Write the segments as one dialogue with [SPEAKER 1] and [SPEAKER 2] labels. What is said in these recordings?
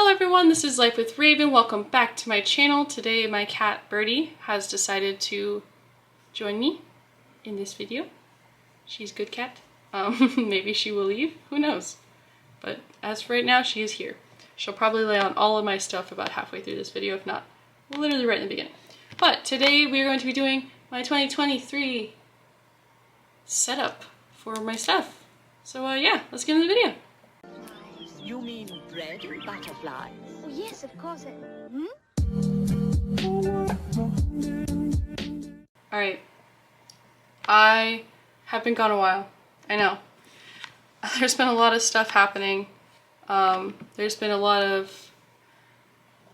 [SPEAKER 1] Hello everyone, this is Life with Raven. Welcome back to my channel. Today my cat Birdie has decided to join me in this video. She's a good cat. Maybe she will leave, who knows. But as for right now, she is here. She'll probably lay on all of my stuff about halfway through this video, if not literally right in the beginning. But today we are going to be doing my 2023 setup for my stuff. So yeah, let's get into the video.
[SPEAKER 2] You mean bread and butterflies?
[SPEAKER 3] Oh, yes, of course.
[SPEAKER 1] Alright, I have been gone a while. I know. There's been a lot of stuff happening. There's been a lot of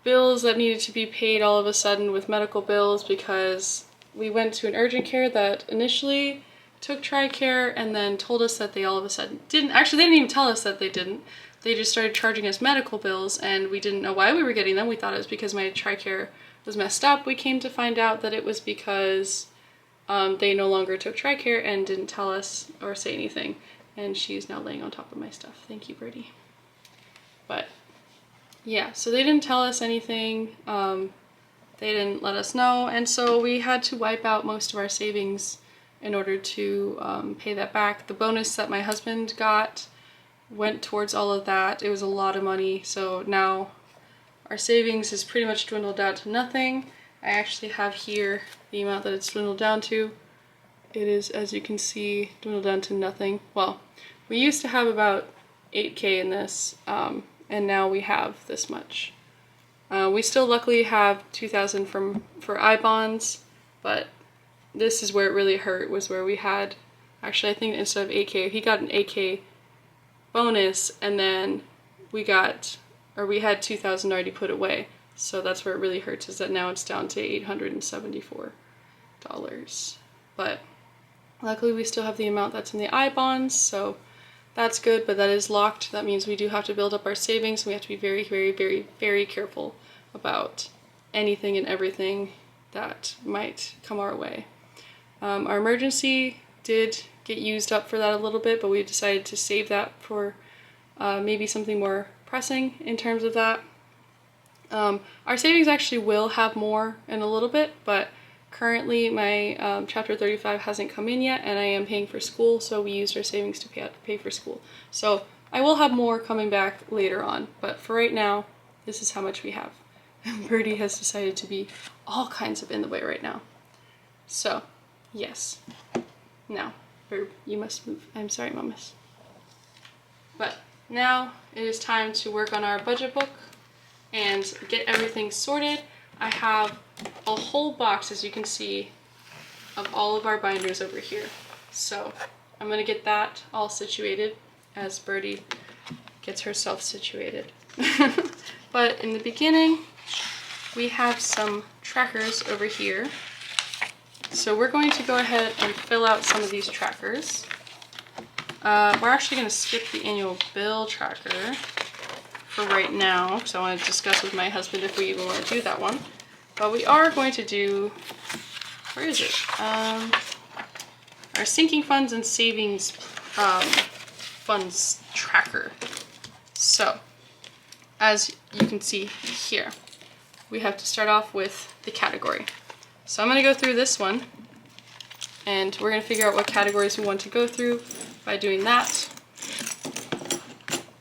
[SPEAKER 1] bills that needed to be paid all of a sudden with medical bills because we went to an urgent care that initially took TRICARE and then told us that they all of a sudden didn't. Actually, they didn't even tell us that they didn't. They just started charging us medical bills and we didn't know why we were getting them. We thought it was because my TRICARE was messed up. We came to find out that it was because they no longer took TRICARE and didn't tell us or say anything. And she's now laying on top of my stuff. Thank you, Birdie. But yeah, so they didn't tell us anything. They didn't let us know. And so we had to wipe out most of our savings in order to pay that back. The bonus that my husband got went towards all of that. It was a lot of money, so now our savings is pretty much dwindled down to nothing. I actually have here the amount that it's dwindled down to. It is, as you can see, dwindled down to nothing. Well, we used to have about 8K in this, and now we have this much. We still luckily have 2,000 for I-bonds, but this is where it really hurt, was where we had, actually I think instead of 8K, he got an 8K bonus, and then we had 2,000 already put away. So that's where it really hurts, is that now it's down to $874. But luckily we still have the amount that's in the I-bonds, so that's good, but that is locked. That means we do have to build up our savings, and we have to be very, very, very, very careful about anything and everything that might come our way. Our emergency did get used up for that a little bit, but we decided to save that for maybe something more pressing in terms of that. Our savings actually will have more in a little bit, but currently my Chapter 35 hasn't come in yet, and I am paying for school, so we used our savings to pay for school. So I will have more coming back later on, but for right now, this is how much we have. Birdie has decided to be all kinds of in the way right now. So, yes. Now, you must move. I'm sorry, mamas. But now it is time to work on our budget book and get everything sorted. I have a whole box, as you can see, of all of our binders over here. So I'm gonna get that all situated as Birdie gets herself situated. But in the beginning, we have some trackers over here. So we're going to go ahead and fill out some of these trackers. We're actually going to skip the annual bill tracker for right now, because I want to discuss with my husband if we even want to do that one. But we are going to do, where is it? Our sinking funds and savings funds tracker. So, as you can see here, we have to start off with the category. So I'm going to go through this one, and we're going to figure out what categories we want to go through by doing that.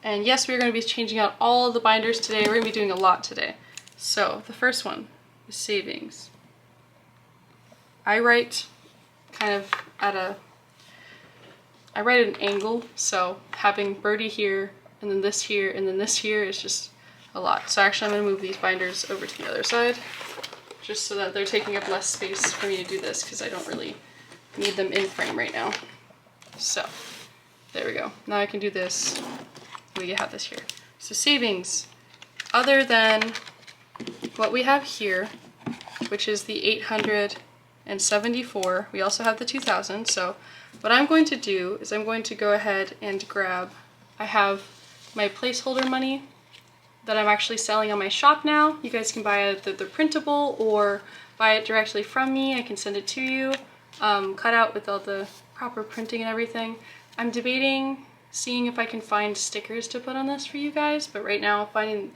[SPEAKER 1] And yes, we're going to be changing out all of the binders today. We're going to be doing a lot today. So the first one is savings. I write kind of at an angle, so having Birdie here, and then this here, and then this here is just a lot. So actually I'm going to move these binders over to the other side, just so that they're taking up less space for me to do this, because I don't really need them in frame right now. So, there we go. Now I can do this. We have this here. So savings, other than what we have here, which is the 874, we also have the 2,000. So what I'm going to do is I'm going to go ahead and grab, I have my placeholder money that I'm actually selling on my shop now. You guys can buy it, the printable, or buy it directly from me. I can send it to you, cut out with all the proper printing and everything. I'm debating seeing if I can find stickers to put on this for you guys, but right now finding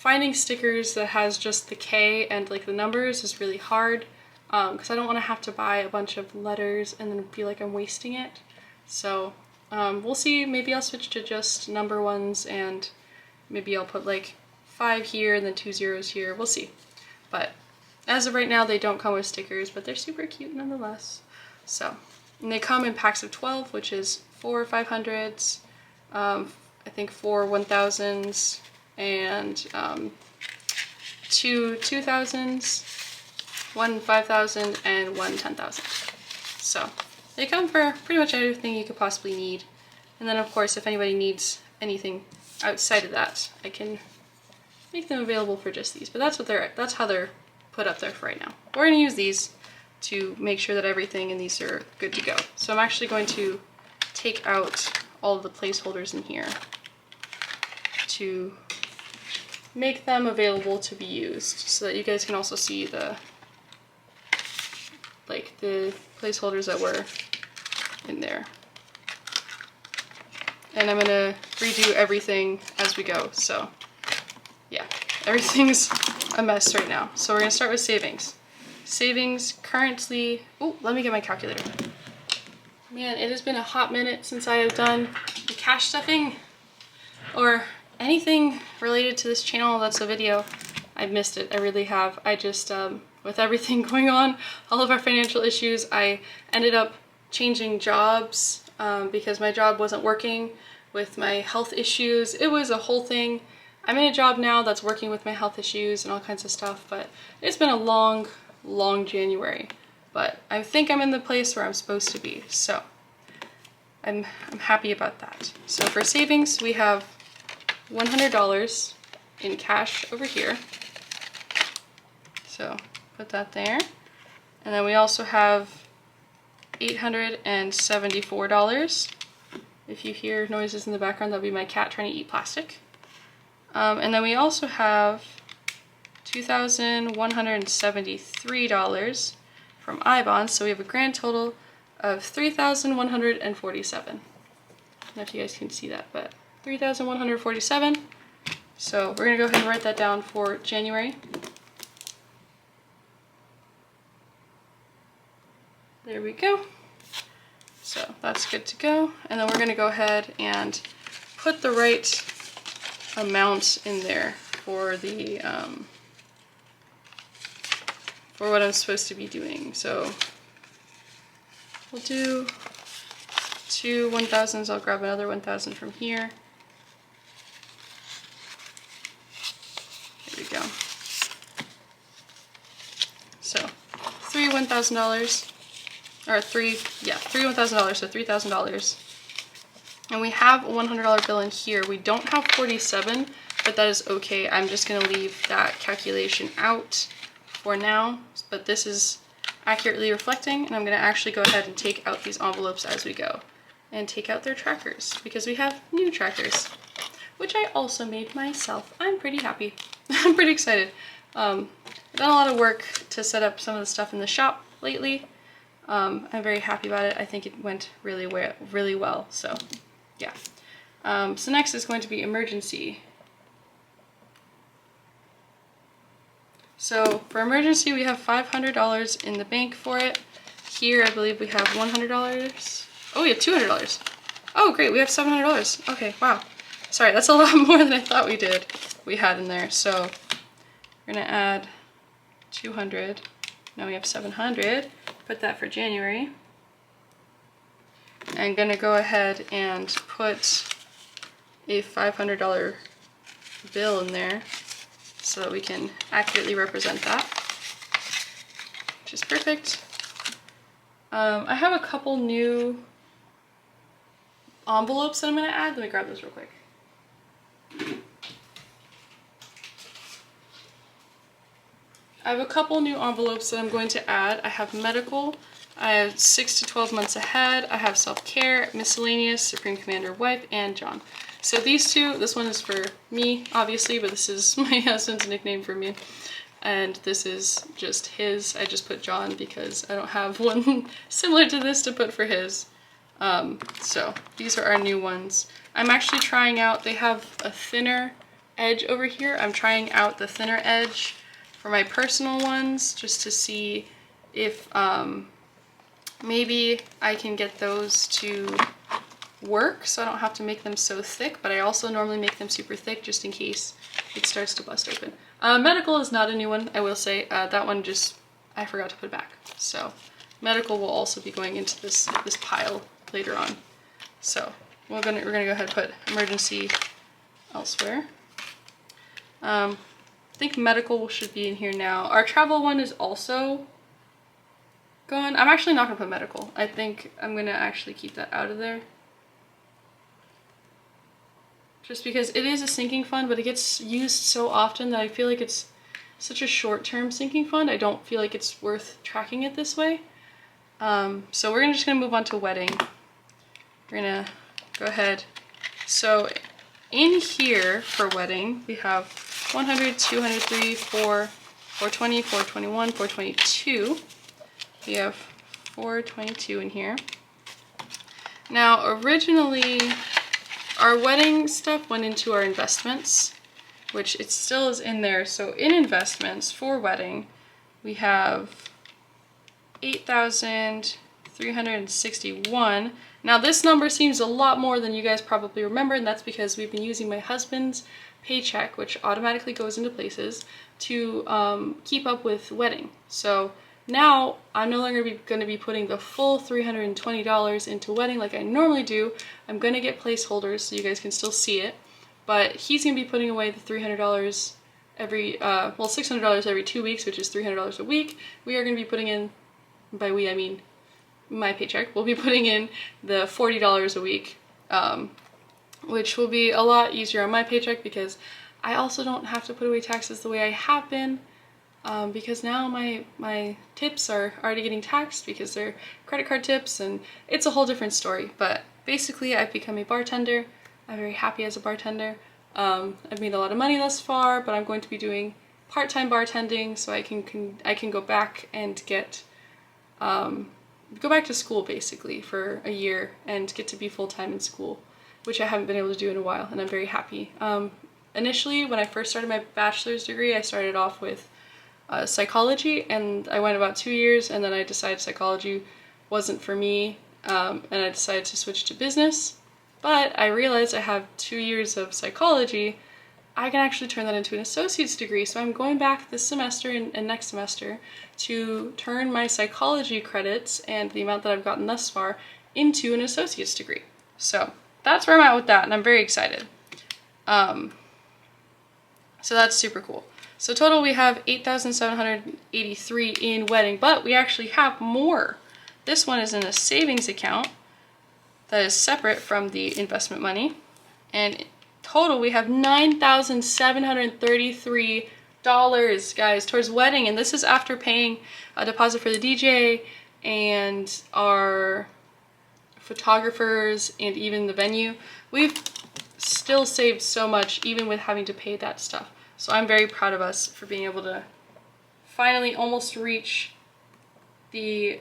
[SPEAKER 1] finding stickers that has just the K and like the numbers is really hard because I don't want to have to buy a bunch of letters and then feel like I'm wasting it. So we'll see. Maybe I'll switch to just number ones, and maybe I'll put like 5 here and then 2 zeros here. We'll see. But as of right now, they don't come with stickers, but they're super cute nonetheless. So, and they come in packs of 12, which is 4 500s, I think 4 1000s, and 2 2000s, 1 5000, and 1 10,000. So they come for pretty much everything you could possibly need. And then of course, if anybody needs anything outside of that, I can make them available for just these. But that's how they're put up there for right now. We're gonna use these to make sure that everything in these are good to go. So I'm actually going to take out all of the placeholders in here to make them available to be used, so that you guys can also see the placeholders that were in there. And I'm gonna redo everything as we go, so yeah, everything's a mess right now. So we're gonna start with savings. Savings currently, oh, let me get my calculator. Man, it has been a hot minute since I have done the cash stuffing or anything related to this channel that's a video. I've missed it, I really have. I just, with everything going on, all of our financial issues, I ended up changing jobs because my job wasn't working with my health issues. It was a whole thing. I'm in a job now that's working with my health issues and all kinds of stuff, but it's been a long January. But I think I'm in the place where I'm supposed to be, so I'm happy about that. So for savings, we have $100 in cash over here. So put that there. And then we also have $874. If you hear noises in the background, that'll be my cat trying to eat plastic. And then we also have $2,173 from iBonds, so we have a grand total of $3,147. I don't know if you guys can see that, but $3,147. So we're gonna go ahead and write that down for January. There we go. So that's good to go. And then we're gonna go ahead and put the right amount in there for the for what I'm supposed to be doing. So we'll do 2 1000s. I'll grab another 1000 from here. There we go. So 3 $1,000, or three $1,000, so $3,000. And we have a $100 bill in here. We don't have 47, but that is okay. I'm just gonna leave that calculation out for now, but this is accurately reflecting, and I'm gonna actually go ahead and take out these envelopes as we go and take out their trackers, because we have new trackers, which I also made myself. I'm pretty happy. I'm pretty excited. I've done a lot of work to set up some of the stuff in the shop lately. I'm very happy about it. I think it went really well, so yeah. So next is going to be emergency. So for emergency, we have $500 in the bank for it. Here, I believe we have $100. Oh, we have $200. Oh, great, we have $700. Okay, wow. Sorry, that's a lot more than I thought we had in there. So we're gonna add 200. Now we have 700. Put that for January. I'm gonna go ahead and put a $500 bill in there so that we can accurately represent that, which is perfect. I have a couple new envelopes that I'm gonna add. Let me grab those real quick. I have a couple new envelopes that I'm going to add. I have medical, I have 6 to 12 months ahead, I have self-care, miscellaneous, Supreme Commander Wife, and John. So these two, this one is for me, obviously, but this is my husband's nickname for me. And this is just his. I just put John because I don't have one similar to this to put for his. So these are our new ones. I'm actually trying out, they have a thinner edge over here. I'm trying out the thinner edge for my personal ones just to see if maybe I can get those to work so I don't have to make them so thick, but I also normally make them super thick just in case it starts to bust open. Medical is not a new one, I will say. That one just, I forgot to put it back. So medical will also be going into this pile later on. So we're gonna go ahead and put emergency elsewhere. I think medical should be in here now. Our travel one is also gone. I'm actually not gonna put medical. I think I'm gonna actually keep that out of there. Just because it is a sinking fund, but it gets used so often that I feel like it's such a short-term sinking fund. I don't feel like it's worth tracking it this way. So we're just gonna move on to wedding. We're gonna go ahead. So in here for wedding, we have 100, 200, 3, 4, 420, 421, 422. We have 422 in here. Now, originally, our wedding stuff went into our investments, which it still is in there. So in investments for wedding, we have 8,361. Now this number seems a lot more than you guys probably remember, and that's because we've been using my husband's paycheck, which automatically goes into places, to keep up with wedding. So now I'm no longer going to be putting the full $320 into wedding like I normally do. I'm going to get placeholders so you guys can still see it, but he's going to be putting away the $300 every, well, $600 every 2 weeks, which is $300 a week. We are going to be putting in, by we I mean my paycheck, we'll be putting in the $40 a week, which will be a lot easier on my paycheck because I also don't have to put away taxes the way I have been. Because now my tips are already getting taxed because they're credit card tips, and it's a whole different story. But basically, I've become a bartender. I'm very happy as a bartender. I've made a lot of money thus far, but I'm going to be doing part-time bartending so I can go back and get go back to school basically for a year and get to be full-time in school, which I haven't been able to do in a while, and I'm very happy. Initially, when I first started my bachelor's degree, I started off with psychology, and I went about 2 years, and then I decided psychology wasn't for me, and I decided to switch to business. But I realized I have 2 years of psychology. I can actually turn that into an associate's degree, so I'm going back this semester and next semester to turn my psychology credits and the amount that I've gotten thus far into an associate's degree. So that's where I'm at with that, and I'm very excited. So that's super cool. So total we have 8,783 in wedding, but we actually have more. This one is in a savings account that is separate from the investment money. And total we have $9,733, guys, towards wedding. And this is after paying a deposit for the DJ and our photographers and even the venue. We've still saved so much even with having to pay that stuff. So I'm very proud of us for being able to finally almost reach the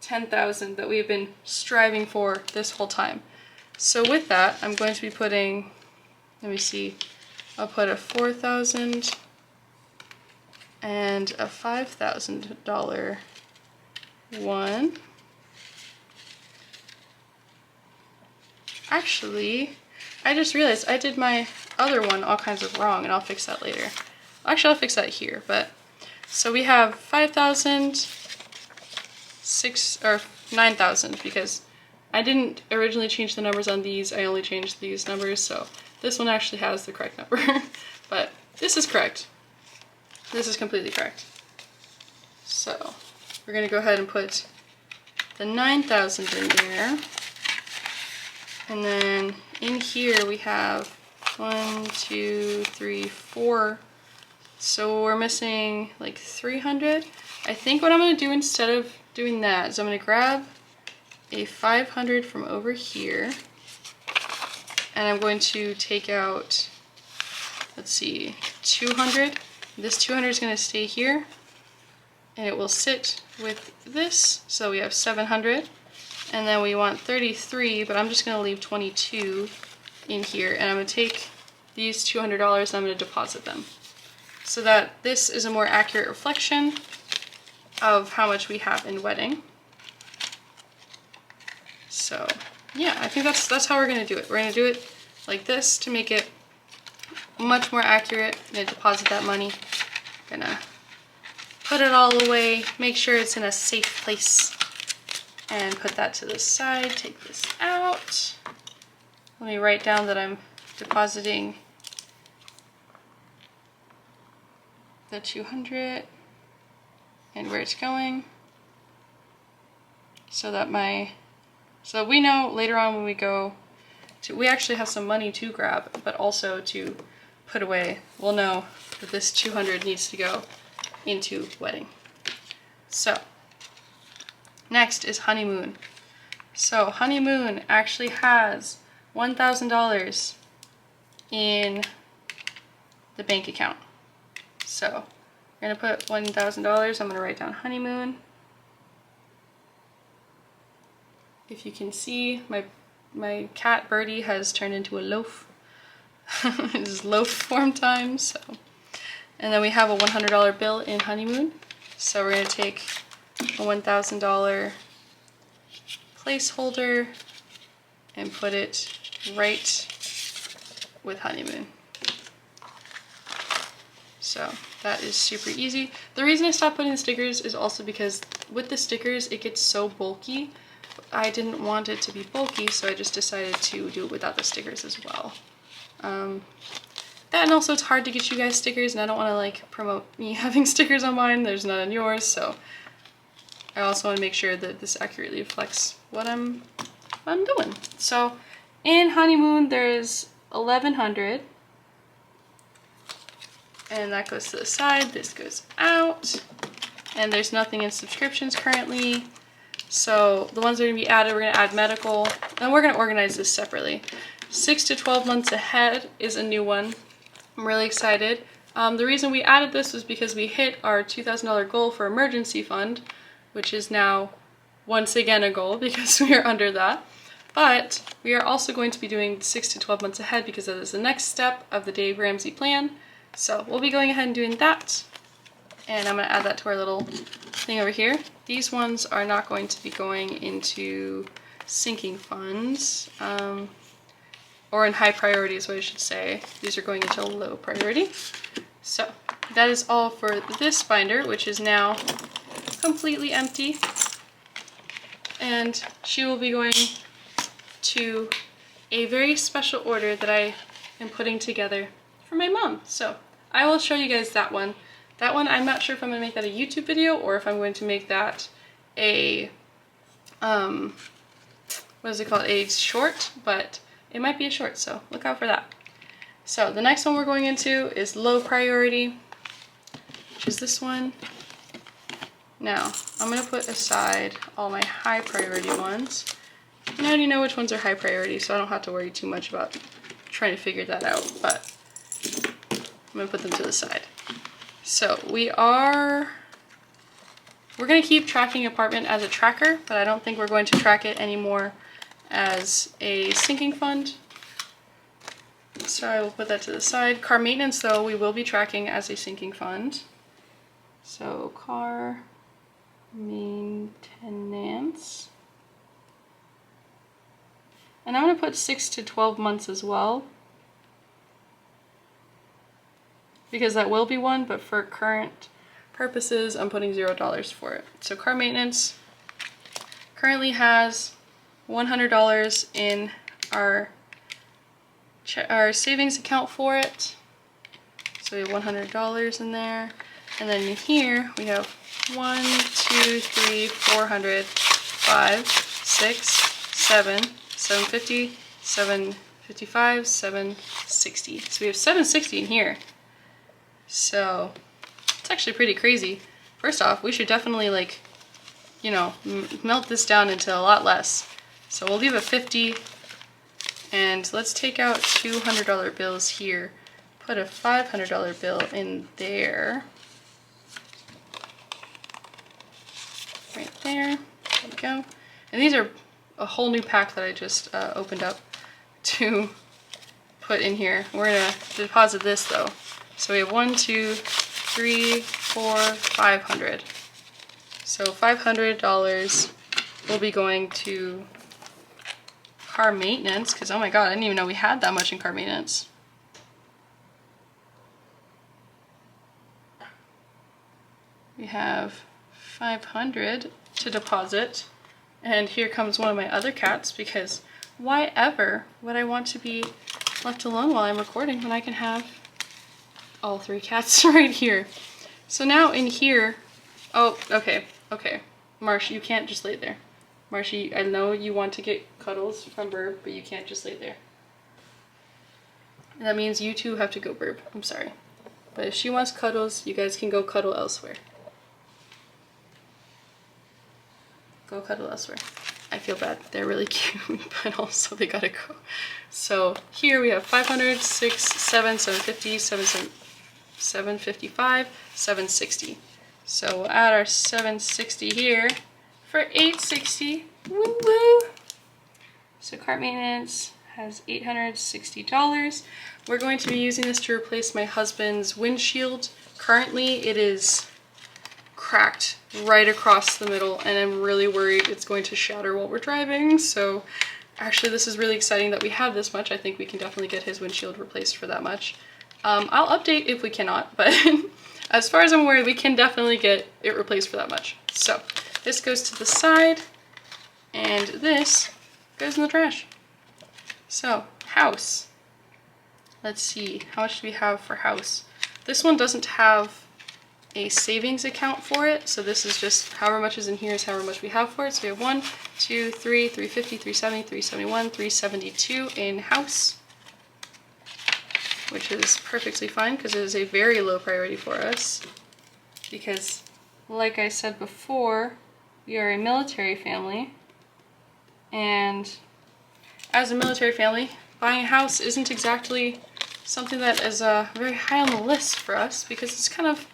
[SPEAKER 1] 10,000 that we've been striving for this whole time. So with that, I'm going to be putting, let me see, I'll put a $4,000 and a $5,000 one. Actually, I just realized I did my other one all kinds of wrong, and I'll fix that later. Actually, I'll fix that here, but so we have 5,000, 9,000, because I didn't originally change the numbers on these, I only changed these numbers, so this one actually has the correct number. But this is correct. This is completely correct. So we're gonna go ahead and put the 9,000 in there. And then in here we have 1, 2, 3, 4. So we're missing like 300. I think what I'm going to do instead of doing that is I'm going to grab a 500 from over here. And I'm going to take out, let's see, 200. This 200 is going to stay here. And it will sit with this. So we have 700. And then we want 33, but I'm just going to leave 22 in here. And I'm going to take these $200 and I'm going to deposit them so that this is a more accurate reflection of how much we have in wedding. So yeah, I think that's how we're going to do it. We're going to do it like this to make it much more accurate. I'm going to deposit that money. I'm going to put it all away, make sure it's in a safe place, and put that to the side. Take this out. Let me write down that I'm depositing the 200 and where it's going, so that we know later on when we go to, we actually have some money to grab, but also to put away. We'll know that this 200 needs to go into wedding. So next is honeymoon. So honeymoon actually has $1,000 in the bank account. So we're gonna put $1,000. I'm gonna write down honeymoon. If you can see, my cat Birdie has turned into a loaf. It's loaf form time. So, and then we have a $100 bill in honeymoon. So we're gonna take a $1,000 placeholder and put it right with honeymoon. So that is super easy. The reason I stopped putting the stickers is also because with the stickers it gets so bulky. I didn't want it to be bulky, so I just decided to do it without the stickers as well. That, and also it's hard to get you guys stickers, and I don't want to like promote me having stickers on mine. There's none on yours, so I also want to make sure that this accurately reflects what I'm doing. So in honeymoon there's 1,100. And that goes to the side, this goes out, and there's nothing in subscriptions currently. So the ones that are gonna be added, we're gonna add medical, and we're gonna organize this separately. 6 to 12 months ahead is a new one. I'm really excited. The reason we added this was because we hit our $2,000 goal for emergency fund, which is now once again a goal because we are under that. But we are also going to be doing 6 to 12 months ahead because that is the next step of the Dave Ramsey plan. So we'll be going ahead and doing that. And I'm going to add that to our little thing over here. These ones are not going to be going into sinking funds, or in high priority is what I should say. These are going into low priority. So that is all for this binder, which is now completely empty. And she will be going to a very special order that I am putting together for my mom. So I will show you guys that one. That one, I'm not sure if I'm going to make that a YouTube video or if I'm going to make that a, what is it called, a short, but it might be a short, so look out for that. So the next one we're going into is low priority, which is this one. Now, I'm going to put aside all my high priority ones. And I already know which ones are high priority, so I don't have to worry too much about trying to figure that out, but I'm going to put them to the side. So we're going to keep tracking apartment as a tracker, but I don't think we're going to track it anymore as a sinking fund. So I will put that to the side. Car maintenance, though, we will be tracking as a sinking fund. So car maintenance. And I'm going to put 6 to 12 months as well, because that will be one, but for current purposes, I'm putting $0 for it. So car maintenance currently has $100 in our savings account for it. So we have $100 in there. And then in here, we have 1, 2, 3, 400, 5, 6, 7, 750, 755, 760. So we have 760 in here. So it's actually pretty crazy. First off, we should definitely, like, you know, melt this down into a lot less. So we'll leave a 50, and let's take out $200 bills here. Put a $500 bill in there. Right there. There we go. And these are a whole new pack that I just opened up to put in here. We're gonna deposit this though. So we have 1, 2, 3, 4, 500. So $500 will be going to car maintenance, because oh my god, I didn't even know we had that much in car maintenance. We have 500 to deposit, and here comes one of my other cats, because why ever would I want to be left alone while I'm recording when I can have all 3 cats right here? So now in here, oh, okay, Marsh, you can't just lay there. Marshy, I know you want to get cuddles from Burb, but you can't just lay there. That means you two have to go, Burb. I'm sorry. But if she wants cuddles, you guys can go cuddle elsewhere. Go cuddle elsewhere. I feel bad. They're really cute, but also they gotta go. So here we have 500, 6, 7, 750, 755, 760. So we'll add our 760 here for 860. Woo woo! So cart maintenance has $860. We're going to be using this to replace my husband's windshield. Currently it is cracked right across the middle, and I'm really worried it's going to shatter while we're driving. So actually this is really exciting that we have this much. I think we can definitely get his windshield replaced for that much. I'll update if we cannot, but as far as I'm aware, we can definitely get it replaced for that much. So this goes to the side, and this goes in the trash. So, house. Let's see, how much do we have for house? This one doesn't have a savings account for it, so this is just however much is in here is however much we have for it. So we have 1, 2, 3, 350, 370, 371, 372 in house, which is perfectly fine because it is a very low priority for us. Because, like I said before, we are a military family, and as a military family, buying a house isn't exactly something that is very high on the list for us, because it's kind of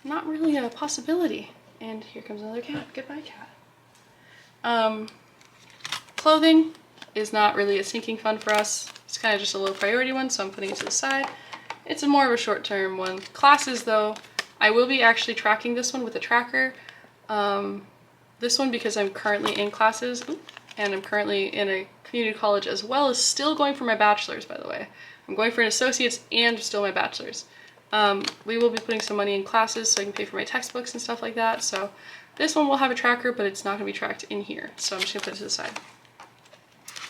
[SPEAKER 1] not really a possibility. And here comes another cat. Goodbye, cat. Clothing is not really a sinking fund for us. It's kind of just a low priority one, so I'm putting it to the side. It's a more of a short-term one. Classes, though, I will be actually tracking this one with a tracker. This one because I'm currently in classes, and I'm currently in a community college, as well as still going for my bachelor's, by the way. I'm going for an associate's and still my bachelor's. We will be putting some money in classes so I can pay for my textbooks and stuff like that. So this one will have a tracker, but it's not going to be tracked in here. So I'm just going to put it to the side.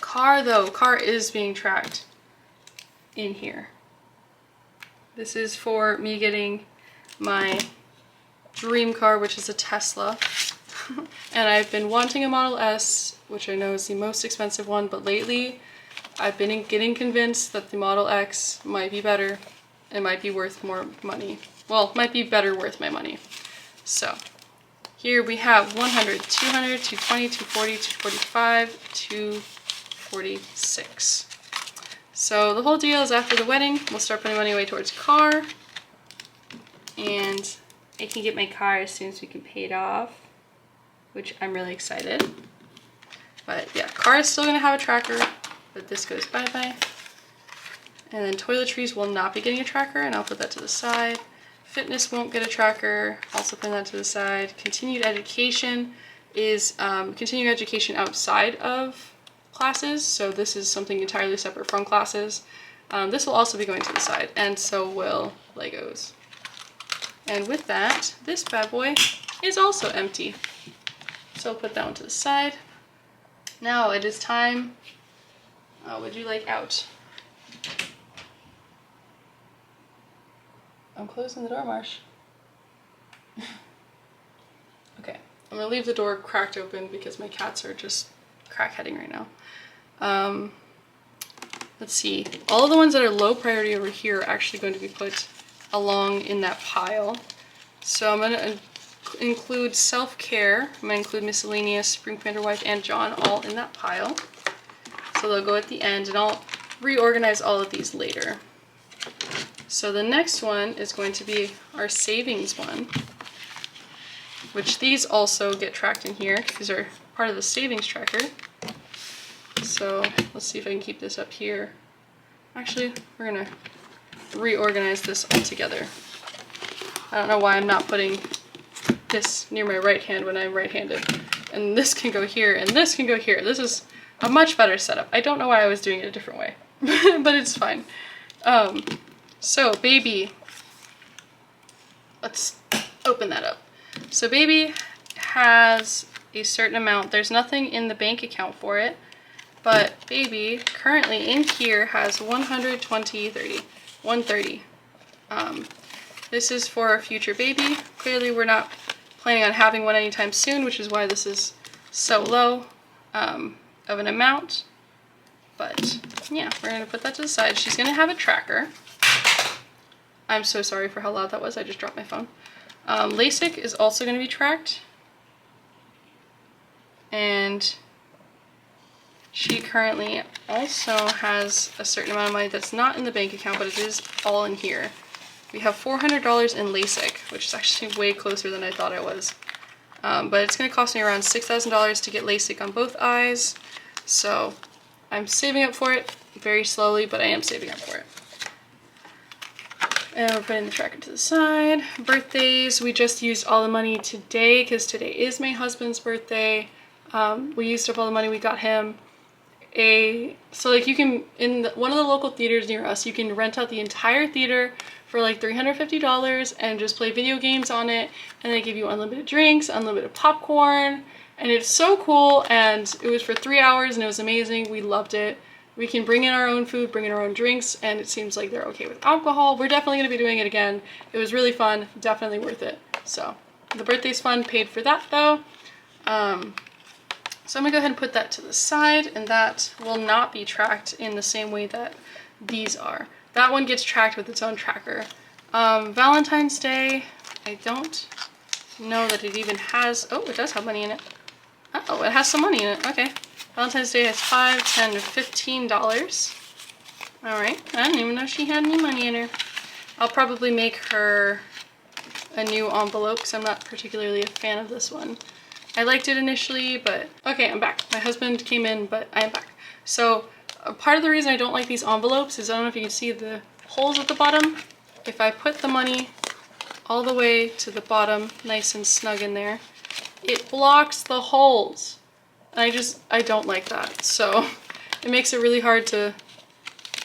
[SPEAKER 1] Car, though, car is being tracked in here. This is for me getting my dream car, which is a Tesla. And I've been wanting a Model S, which I know is the most expensive one, but lately I've been getting convinced that the Model X might be better and might be worth more money. Well, might be better worth my money. So here we have 100, 200, 220, 240, 245, 246. So the whole deal is after the wedding, we'll start putting money away towards car, and I can get my car as soon as we can pay it off, which I'm really excited. But yeah, car is still gonna have a tracker, but this goes bye-bye. And then toiletries will not be getting a tracker, and I'll put that to the side. Fitness won't get a tracker, also putting that to the side. Continued education is continuing education outside of classes, so this is something entirely separate from classes. This will also be going to the side, and so will Legos. And with that, this bad boy is also empty. So I'll put that one to the side. Now it is time. Would you like out? I'm closing the door, Marsh. Okay, I'm gonna leave the door cracked open because my cats are just crackheading right now. Let's see. All of the ones that are low priority over here are actually going to be put along in that pile. So I'm gonna include self-care. I'm gonna include miscellaneous, Spring Panther Wife, and John all in that pile. So they'll go at the end, and I'll reorganize all of these later. So the next one is going to be our savings one, which these also get tracked in here. These are part of the savings tracker. So let's see if I can keep this up here. Actually, we're gonna reorganize this all together. I don't know why I'm not putting this near my right hand when I'm right-handed. And this can go here, and this can go here. This is a much better setup. I don't know why I was doing it a different way, but it's fine. So baby, let's open that up. So baby has a certain amount. There's nothing in the bank account for it, but baby currently in here has 120, 30, 130. This is for our future baby. Clearly we're not planning on having one anytime soon, which is why this is so low of an amount. But yeah, we're gonna put that to the side. She's gonna have a tracker. I'm so sorry for how loud that was. I just dropped my phone. LASIK is also gonna be tracked. And she currently also has a certain amount of money that's not in the bank account, but it is all in here. We have $400 in LASIK, which is actually way closer than I thought it was. But it's going to cost me around $6,000 to get LASIK on both eyes. So I'm saving up for it very slowly, but I am saving up for it. And we're putting the tracker to the side. Birthdays, we just used all the money today because today is my husband's birthday. We used up all the money we got him. So like you can, in one of the local theaters near us, you can rent out the entire theater for like $350 and just play video games on it, and they give you unlimited drinks, unlimited popcorn, and it's so cool. And it was for 3 hours and it was amazing. We loved it. We can bring in our own food, bring in our own drinks, and it seems like they're okay with alcohol. We're definitely going to be doing it again. It was really fun, definitely worth it. So the birthday's fund paid for that though. So I'm gonna go ahead and put that to the side, and that will not be tracked in the same way that these are. That one gets tracked with its own tracker. Valentine's Day, I don't know that it even has, oh, it does have money in it. Oh, it has some money in it, okay. Valentine's Day has $5, $10, $15. All right, I didn't even know she had any money in her. I'll probably make her a new envelope because I'm not particularly a fan of this one. I liked it initially, but okay, I'm back. My husband came in, but I am back. So part of the reason I don't like these envelopes is I don't know if you can see the holes at the bottom. If I put the money all the way to the bottom, nice and snug in there, it blocks the holes. And I don't like that. So it makes it really hard to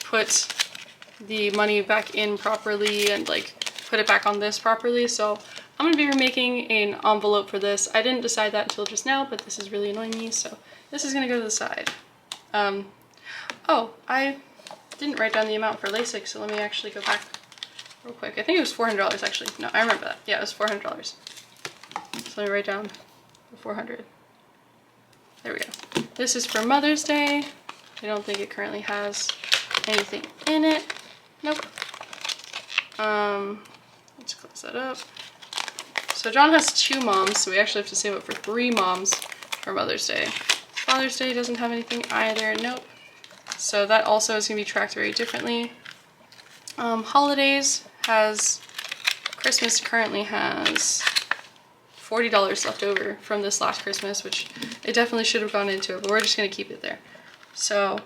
[SPEAKER 1] put the money back in properly and like put it back on this properly. So I'm going to be remaking an envelope for this. I didn't decide that until just now, but this is really annoying me, so this is going to go to the side. Oh, I didn't write down the amount for LASIK, so let me actually go back real quick. I think it was $400 actually. No, I remember that. Yeah, it was $400. So let me write down the 400. There we go. This is for Mother's Day. I don't think it currently has anything in it. Nope. Let's close that up. So John has 2 moms, so we actually have to save up for 3 moms for Mother's Day. Father's Day doesn't have anything either, nope. So that also is going to be tracked very differently. Holidays has, Christmas currently has $40 left over from this last Christmas, which it definitely should have gone into it, but we're just going to keep it there. So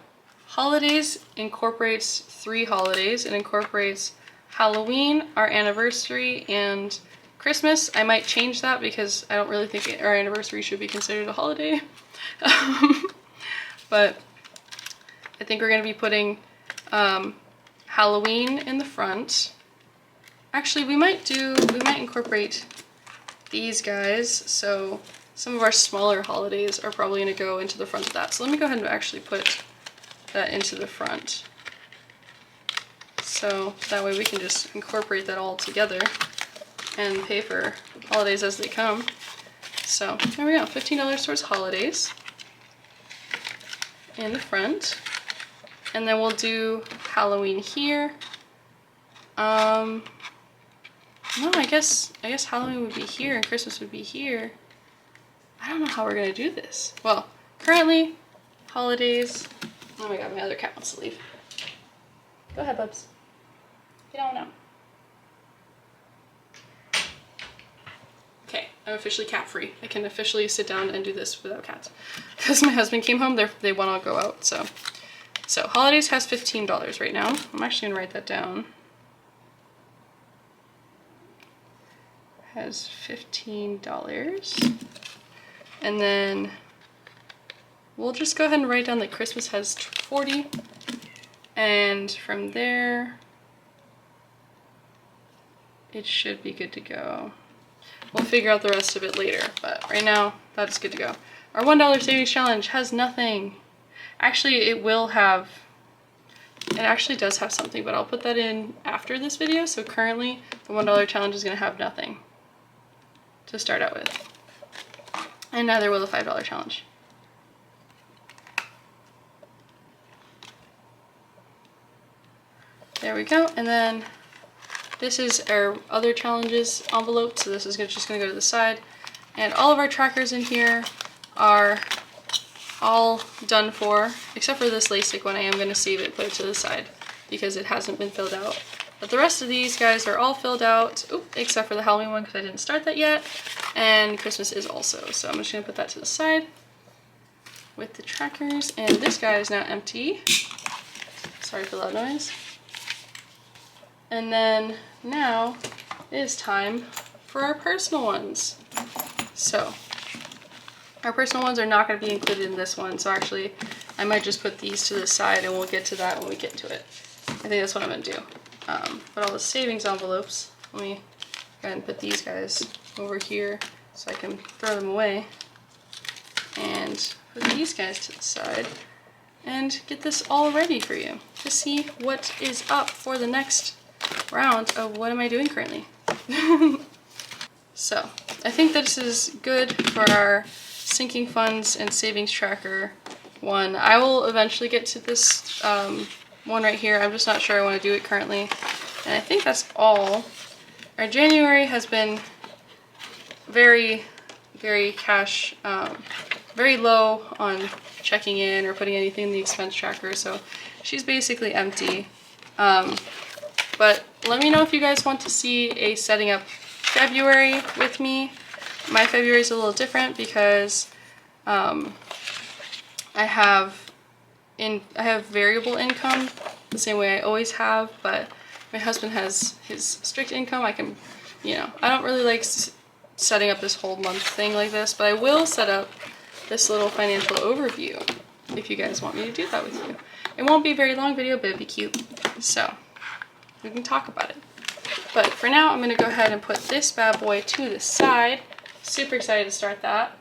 [SPEAKER 1] holidays incorporates 3 holidays. It incorporates Halloween, our anniversary, and Christmas. I might change that because I don't really think our anniversary should be considered a holiday. But I think we're going to be putting Halloween in the front. Actually, we might incorporate these guys. So some of our smaller holidays are probably going to go into the front of that. So let me go ahead and actually put that into the front. So that way we can just incorporate that all together and pay for holidays as they come. So there we go, $15 towards holidays in the front. And then we'll do Halloween here. No, I guess Halloween would be here and Christmas would be here. I don't know how we're gonna do this. Well, currently, holidays. Oh my god, my other cat wants to leave. Go ahead, Bubs. Get on now. Okay, I'm officially cat free. I can officially sit down and do this without cats. Because my husband came home, they want to go out, so So holidays has $15 right now. I'm actually gonna write that down. Has $15. And then we'll just go ahead and write down that Christmas has 40. And from there, it should be good to go. We'll figure out the rest of it later, but right now, that's good to go. Our $1 savings challenge has nothing. Actually, it actually does have something, but I'll put that in after this video. So currently, the $1 challenge is gonna have nothing to start out with. And neither will the $5 challenge. There we go, and then this is our other challenges envelope, so this is just gonna go to the side. And all of our trackers in here are all done for, except for this LASIK one. I am gonna save it, put it to the side, because it hasn't been filled out. But the rest of these guys are all filled out, except for the Halloween one, because I didn't start that yet. And Christmas is also, so I'm just gonna put that to the side with the trackers. And this guy is now empty. Sorry for the loud noise. And then now it is time for our personal ones. So our personal ones are not going to be included in this one. So actually I might just put these to the side and we'll get to that when we get to it. I think that's what I'm going to do. But all the savings envelopes, let me go ahead and put these guys over here so I can throw them away. And put these guys to the side and get this all ready for you to see what is up for the next round of what am I doing currently. So I think this is good for our sinking funds and savings tracker one. I will eventually get to this one right here. I'm just not sure I want to do it currently. And I think that's all. Our January has been very, very cash, very low on checking in or putting anything in the expense tracker. So she's basically empty. But let me know if you guys want to see a setting up February with me. My February is a little different because I have variable income the same way I always have, but my husband has his strict income. I can, I don't really like setting up this whole month thing like this, but I will set up this little financial overview if you guys want me to do that with you. It won't be a very long video, but it'd be cute. So we can talk about it. But for now, I'm gonna go ahead and put this bad boy to the side. Super excited to start that.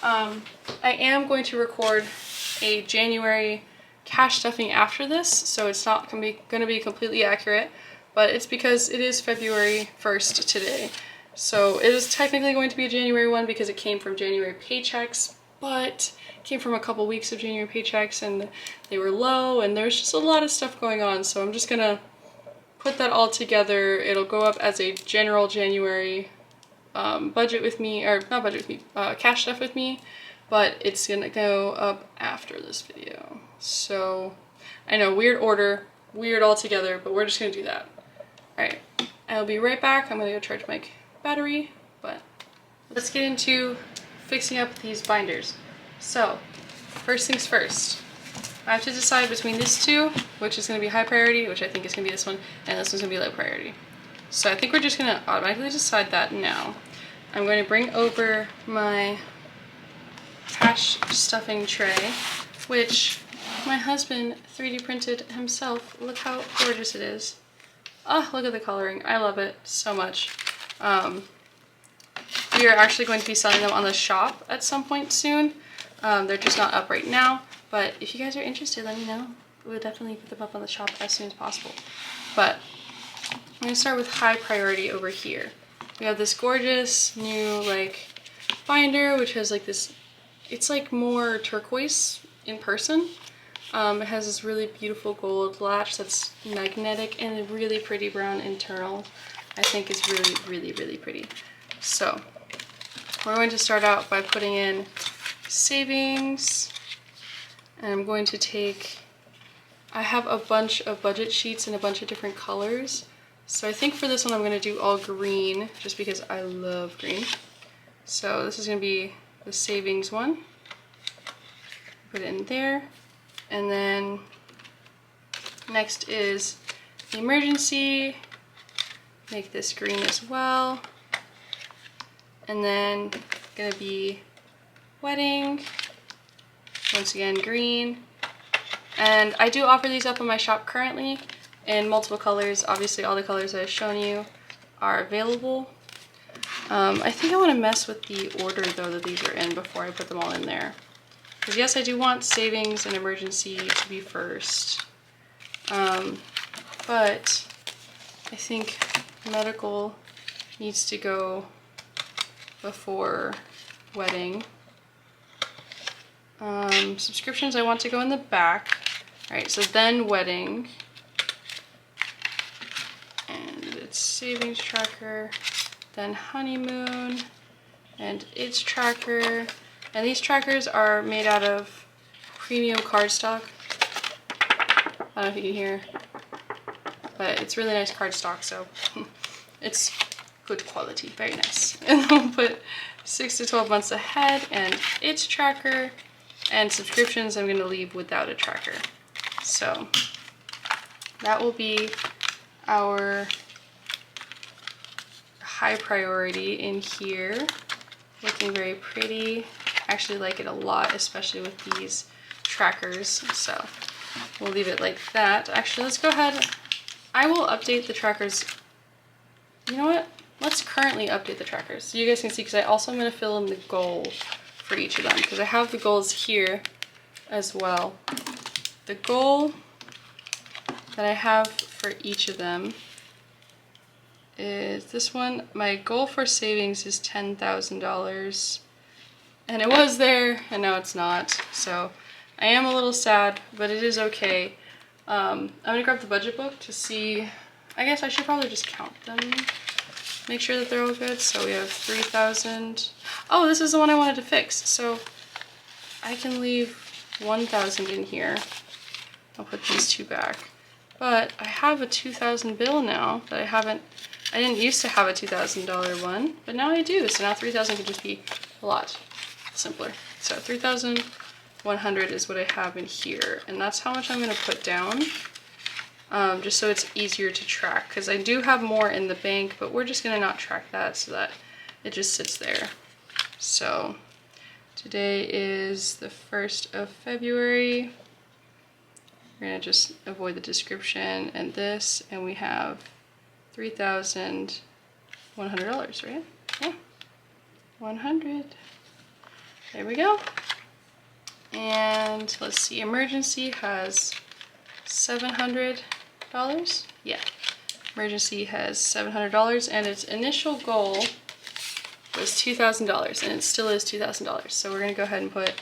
[SPEAKER 1] I am going to record a January cash stuffing after this, so it's not gonna be completely accurate, but it's because it is February 1st today. So it is technically going to be a January one because it came from January paychecks, but it came from a couple weeks of January paychecks and they were low and there's just a lot of stuff going on. So I'm just gonna put that all together. It'll go up as a general January budget with me, or not budget with me, cash stuff with me, but it's gonna go up after this video. So I know, weird order, weird all together, but we're just gonna do that. All right, I'll be right back. I'm gonna go charge my battery, but let's get into fixing up these binders. So first things first, I have to decide between these two, which is going to be high priority, which I think is going to be this one, and this one's going to be low priority. So I think we're just going to automatically decide that now. I'm going to bring over my cash stuffing tray, which my husband 3D printed himself. Look how gorgeous it is. Oh, look at the coloring. I love it so much. We are actually going to be selling them on the shop at some point soon. They're just not up right now. But if you guys are interested, let me know. We'll definitely put them up on the shop as soon as possible. But I'm going to start with high priority over here. We have this gorgeous new binder, which has this, it's more turquoise in person. It has this really beautiful gold latch that's magnetic and a really pretty brown internal. I think it's really, really, really pretty. So we're going to start out by putting in savings. And I'm going to I have a bunch of budget sheets in a bunch of different colors. So I think for this one I'm going to do all green, just because I love green. So this is going to be the savings one. Put it in there. And then Next is emergency. Make this green as well. And then gonna be wedding. Once again, green. And I do offer these up on my shop currently in multiple colors. Obviously, all the colors I've shown you are available. I think I want to mess with the order though that these are in before I put them all in there. Because yes, I do want savings and emergency to be first. But I think medical needs to go before wedding. Subscriptions I want to go in the back. Alright, so then wedding. And it's savings tracker. Then honeymoon. And its tracker. And these trackers are made out of premium cardstock. I don't know if you can hear. But it's really nice cardstock, so it's good quality, very nice. And then we'll put 6 to 12 months ahead and its tracker, and subscriptions I'm gonna leave without a tracker. So that will be our high priority in here. Looking very pretty. I actually like it a lot, especially with these trackers. So we'll leave it like that. Actually, let's go ahead. I will update the trackers. You know what? Let's currently update the trackers so you guys can see, because I also am going to fill in the goal for each of them, because I have the goals here as well. The goal that I have for each of them is this one. My goal for savings is $10,000, and it was there and now it's not, so I am a little sad, but it is okay. I'm gonna grab the budget book to see. I guess I should probably just count them, make sure that they're all good. So we have 3,000. Oh, this is the one I wanted to fix, so I can leave 1,000 in here. I'll put these two back. But I have a 2,000 bill now that I didn't used to have a $2,000 one, but now I do. So now 3,000 could just be a lot simpler. So 3,100 is what I have in here, and that's how much I'm gonna put down, just so it's easier to track, because I do have more in the bank, but we're just gonna not track that so that it just sits there. So today is the 1st of February. We're gonna just avoid the description and this, and we have $3,100, right? Yeah, 100. There we go. And let's see, emergency has $700. Yeah, emergency has $700, and its initial goal was $2,000, and it still is $2,000. So we're gonna go ahead and put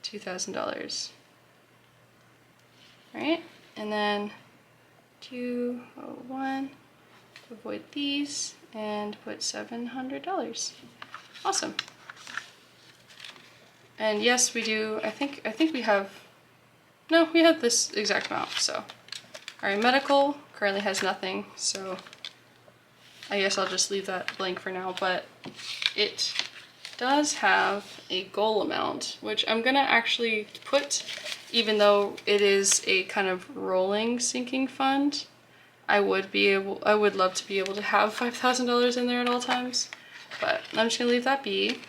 [SPEAKER 1] $2,000. All right, and then 201. Avoid these and put $700. Awesome. And yes, we do. I think we have. No, we have this exact amount. So, all right, medical currently has nothing. So, I guess I'll just leave that blank for now. But it does have a goal amount, which I'm gonna actually put, even though it is a kind of rolling sinking fund. I would love to be able to have $5,000 in there at all times, but I'm just gonna leave that be.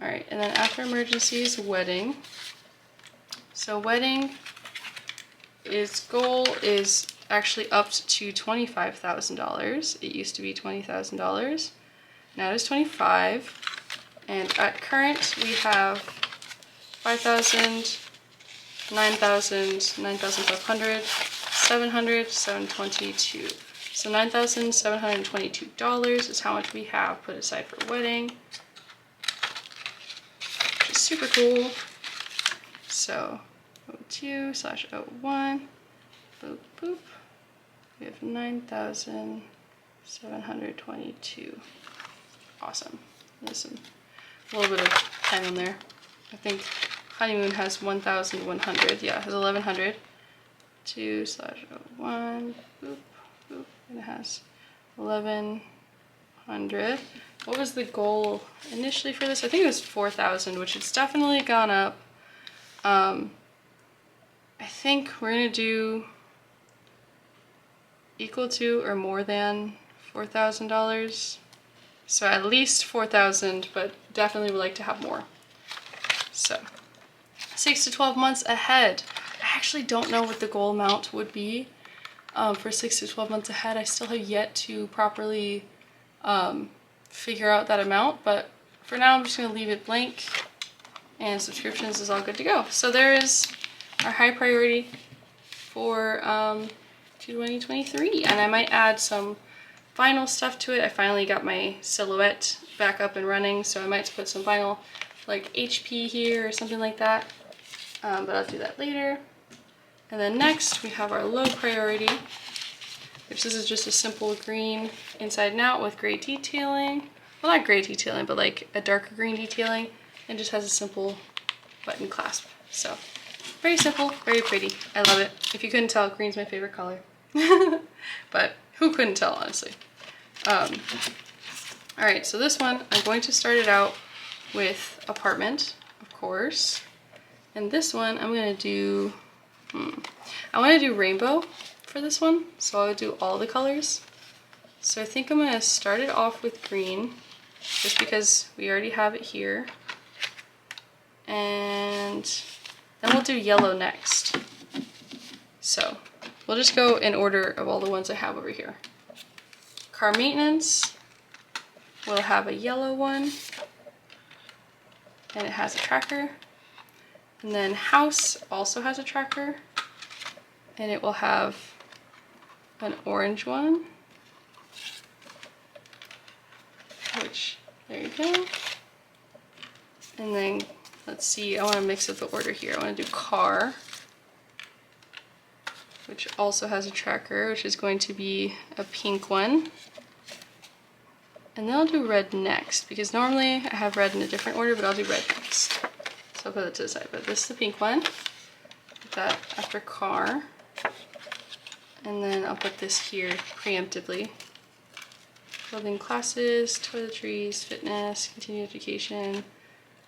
[SPEAKER 1] All right, and then after emergencies, wedding. So wedding, its goal is actually upped to $25,000. It used to be $20,000. Now it is 25, and at current we have 5,000, 9,000, 9,500. 700, 722. So $9,722 is how much we have put aside for wedding, which is super cool. So 02/01, boop boop. We have 9,722. Awesome. There's a little bit of time in there. I think honeymoon has 1,100. Yeah, it has 1,100. 2/01, boop, boop, and it has 1,100. What was the goal initially for this? I think it was 4,000, which it's definitely gone up. I think we're gonna do equal to or more than $4,000. So at least 4,000, but definitely would like to have more. So 6 to 12 months ahead. I actually don't know what the goal amount would be for 6 to 12 months ahead. I still have yet to properly figure out that amount, but for now I'm just going to leave it blank, and subscriptions is all good to go. So there is our high priority for 2023, and I might add some vinyl stuff to it. I finally got my silhouette back up and running, so I might put some vinyl like HP here or something like that, but I'll do that later. And then next we have our low priority, which this is just a simple green inside and out with gray detailing. Well, not gray detailing, but like a darker green detailing, and just has a simple button clasp. So very simple, very pretty. I love it. If you couldn't tell, green's my favorite color. But who couldn't tell, honestly? All right, so this one, I'm going to start it out with apartment, of course. And this one, I'm gonna do, I wanna do rainbow for this one. So I'll do all the colors. So I think I'm gonna start it off with green, just because we already have it here. And then we'll do yellow next. So we'll just go in order of all the ones I have over here. Car maintenance will have a yellow one, and it has a tracker. And then house also has a tracker, and it will have an orange one, which, there you go. And then, let's see, I want to mix up the order here. I want to do car, which also has a tracker, which is going to be a pink one. And then I'll do red next, because normally I have red in a different order, but I'll do red next. So I'll put that to the side, but this is the pink one. Put that after car. And then I'll put this here preemptively. Clothing classes, toiletries, fitness, continuing education,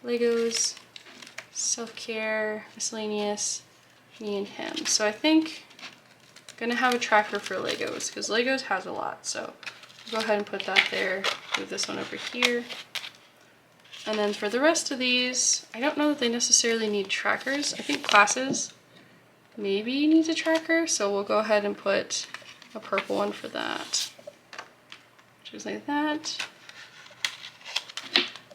[SPEAKER 1] Legos, self-care, miscellaneous, me and him. So I think I'm gonna have a tracker for Legos, because Legos has a lot, so go ahead and put that there. Move this one over here. And then for the rest of these, I don't know that they necessarily need trackers. I think classes maybe needs a tracker, so we'll go ahead and put a purple one for that. Just like that.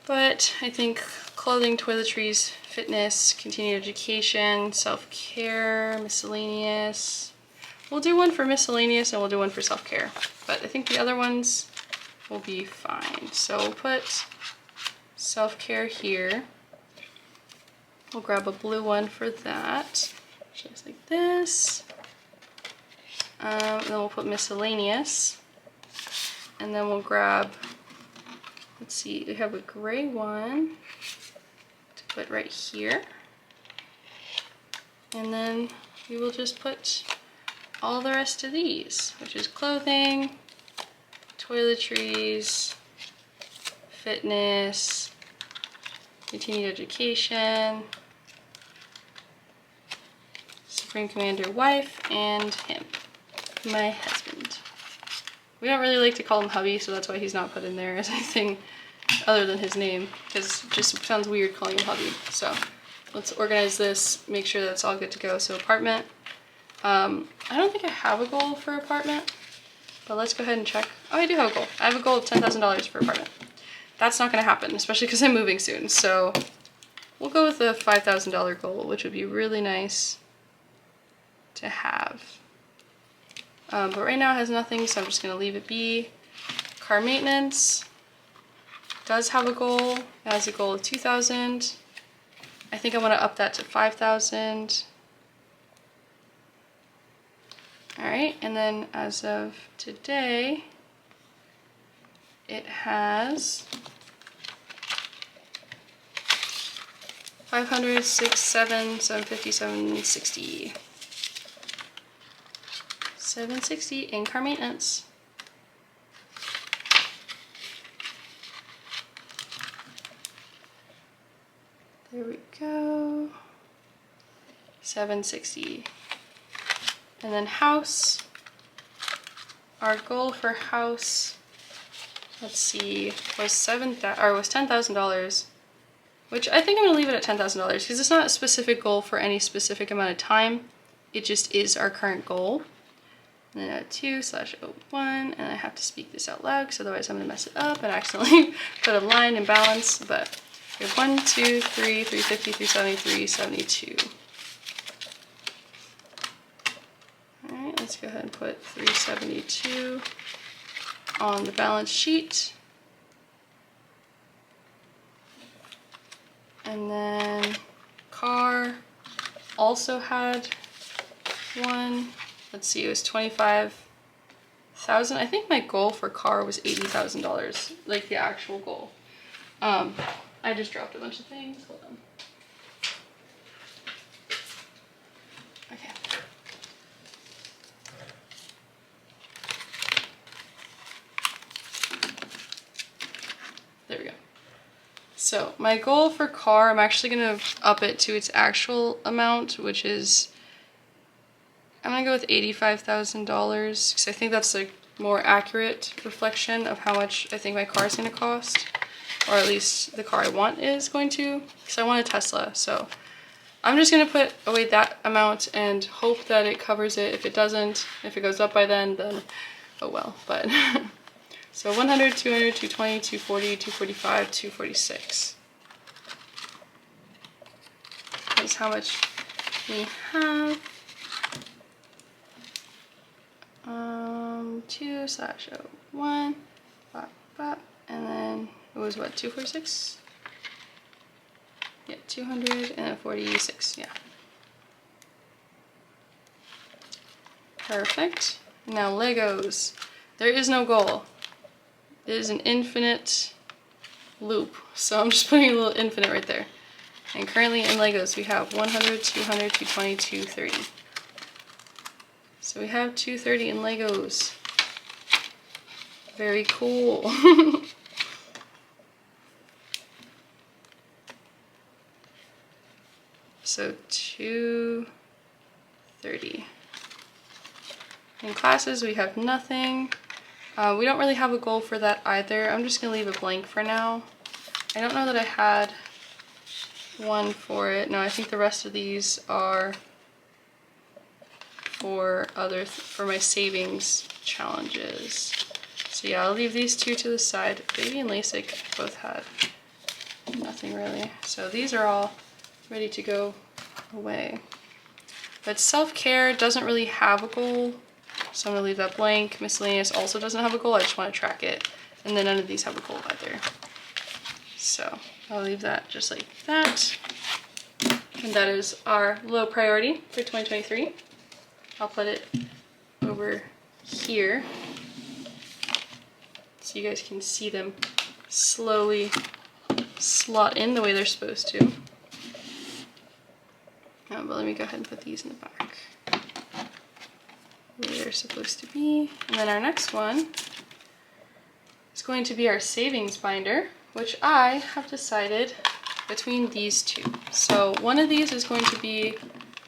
[SPEAKER 1] But I think clothing, toiletries, fitness, continuing education, self-care, miscellaneous. We'll do one for miscellaneous and we'll do one for self-care. But I think the other ones will be fine. So we'll put self-care here. We'll grab a blue one for that. Just like this. And then we'll put miscellaneous. And then we'll grab, let's see, we have a gray one to put right here. And then we will just put all the rest of these, which is clothing, toiletries, fitness, continued education, Supreme Commander wife, and him, my husband. We don't really like to call him hubby, so that's why he's not put in there as anything other than his name, because it just sounds weird calling him hubby. So let's organize this, make sure that's all good to go. So apartment. I don't think I have a goal for apartment, but let's go ahead and check. Oh, I do have a goal. I have a goal of $10,000 for apartment. That's not going to happen, especially because I'm moving soon. So we'll go with a $5,000 goal, which would be really nice to have. But right now it has nothing, so I'm just going to leave it be. Car maintenance does have a goal. It has a goal of $2,000. I think I want to up that to $5,000. Alright, and then as of today, it has 500, 6, 7, 750, 760. 760 in car maintenance. There we go. 760. And then house our goal for house, let's see, was $10,000, which I think I'm gonna leave it at $10,000 because it's not a specific goal for any specific amount of time. It just is our current goal. And then 2/01, and I have to speak this out loud because otherwise I'm gonna mess it up and accidentally put a line in balance. But we have 1, 2, 3, 350, 370, 372. All right, let's go ahead and put 372 on the balance sheet. And then car also had one. Let's see, it was 25,000. I think my goal for car was $80,000, like the actual goal. I just dropped a bunch of things. Hold on. Okay. There we go. So my goal for car, I'm actually gonna up it to its actual amount, which is, I'm gonna go with $85,000 because I think that's a more accurate reflection of how much I think my car is gonna cost, or at least the car I want is going to, because I want a Tesla. So I'm just gonna put away that amount and hope that it covers it. If it doesn't, if it goes up by then oh well. But so 100, 200, 220, 240, 245, 246. That's how much we have. 2/01, and then it was what, 246? Yeah, 246, yeah. Perfect. Now Legos. There is no goal. It is an infinite loop. So I'm just putting a little infinite right there. And currently in Legos we have 100, 200, 220, 230. So we have 230 in Legos. Very cool. So 230. In classes we have nothing. We don't really have a goal for that either. I'm just gonna leave it blank for now. I don't know that I had one for it. No, I think the rest of these are for my savings challenges. So yeah, I'll leave these two to the side. Baby and LASIK both had nothing really. So these are all ready to go away. But self-care doesn't really have a goal, so I'm gonna leave that blank. Miscellaneous also doesn't have a goal, I just want to track it. And then none of these have a goal either. So I'll leave that just like that. And that is our low priority for 2023. I'll put it over here so you guys can see them slowly slot in the way they're supposed to. But let me go ahead and put these in the back where they're supposed to be. And then our next one is going to be our savings binder, which I have decided between these two. So one of these is going to be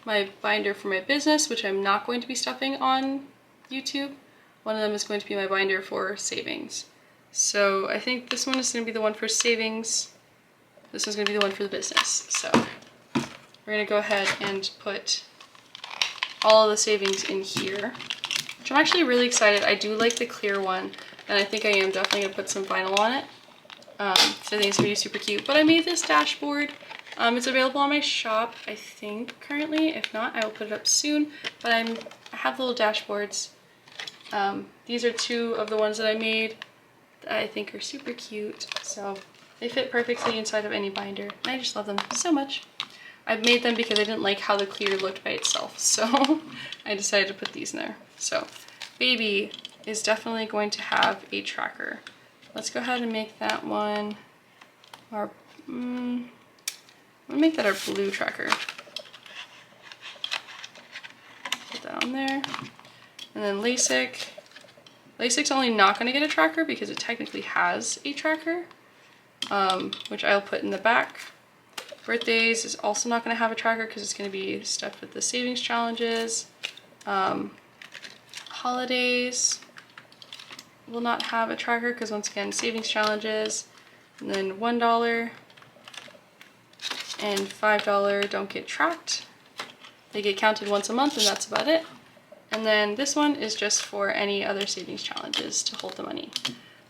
[SPEAKER 1] my binder for my business, which I'm not going to be stuffing on YouTube. One of them is going to be my binder for savings. So I think this one is going to be the one for savings. This one's going to be the one for the business. So we're going to go ahead and put all of the savings in here, which I'm actually really excited. I do like the clear one, and I think I am definitely going to put some vinyl on it. So I think it's going to be super cute. But I made this dashboard. It's available on my shop, I think, currently. If not, I will put it up soon. But I have little dashboards. These are two of the ones that I made that I think are super cute. So they fit perfectly inside of any binder. And I just love them so much. I made them because I didn't like how the clear looked by itself. So I decided to put these in there. So baby is definitely going to have a tracker. Let's go ahead and make that one our, I'm gonna make that our blue tracker. Put that on there. And then LASIK. LASIK's only not gonna get a tracker because it technically has a tracker, which I'll put in the back. Birthdays is also not gonna have a tracker because it's gonna be stuffed with the savings challenges. Holidays, will not have a tracker because once again, savings challenges, and then $1 and $5 don't get tracked. They get counted once a month and that's about it. And then this one is just for any other savings challenges to hold the money.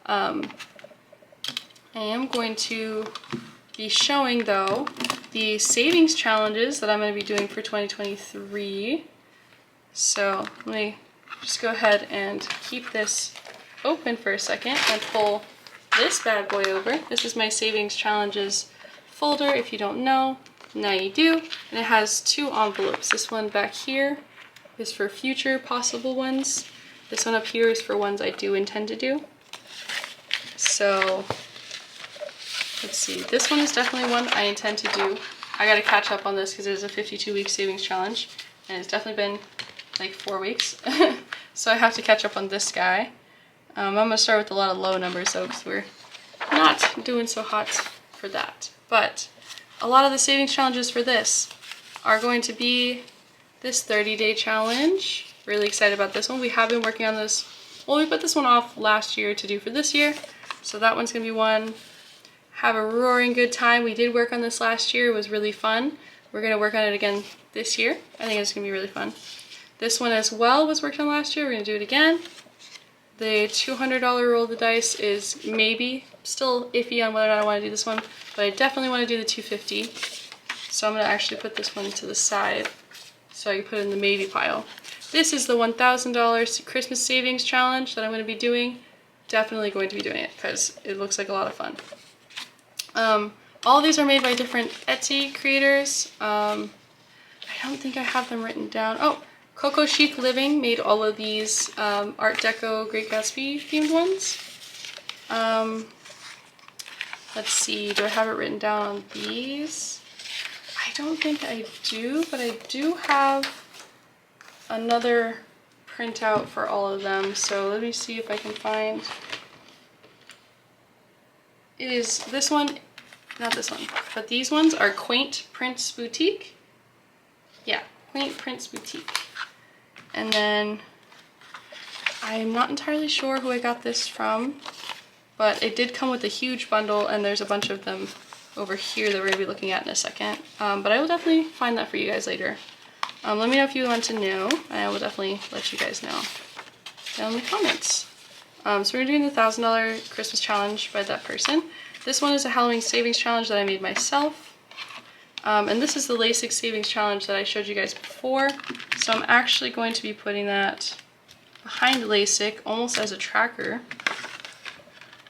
[SPEAKER 1] I am going to be showing though the savings challenges that I'm going to be doing for 2023. So let me just go ahead and keep this open for a second and pull this bad boy over. This is my savings challenges folder. If you don't know, now you do. And it has 2 envelopes. This one back here is for future possible ones. This one up here is for ones I do intend to do. So let's see, this one is definitely one I intend to do. I gotta catch up on this because it is a 52-week savings challenge and it's definitely been like 4 weeks. So I have to catch up on this guy. I'm gonna start with a lot of low numbers though because we're not doing so hot for that. But a lot of the savings challenges for this are going to be this 30-day challenge. Really excited about this one. We have been working on this. Well, we put this one off last year to do for this year. So that one's gonna be one. Have a roaring good time. We did work on this last year. It was really fun. We're gonna work on it again this year. I think it's gonna be really fun. This one as well was worked on last year. We're gonna do it again. The $200 roll of the dice is maybe still iffy on whether or not I want to do this one, but I definitely want to do the $250. So I'm going to actually put this one to the side so I can put it in the maybe pile. This is the $1,000 Christmas savings challenge that I'm going to be doing. Definitely going to be doing it because it looks like a lot of fun. All of these are made by different Etsy creators. I don't think I have them written down. Oh, Coco Chic Living made all of these Art Deco Great Gatsby themed ones. Let's see, do I have it written down on these? I don't think I do, but I do have another printout for all of them. So let me see if I can find. It is this one, not this one, but these ones are Quaint Prints Boutique. Yeah, Quaint Prints Boutique. And then I'm not entirely sure who I got this from, but it did come with a huge bundle and there's a bunch of them over here that we're going to be looking at in a second. But I will definitely find that for you guys later. Let me know if you want to know, and I will definitely let you guys know down in the comments. So we're doing the $1,000 Christmas challenge by that person. This one is a Halloween savings challenge that I made myself. And this is the LASIK savings challenge that I showed you guys before. So I'm actually going to be putting that behind LASIK almost as a tracker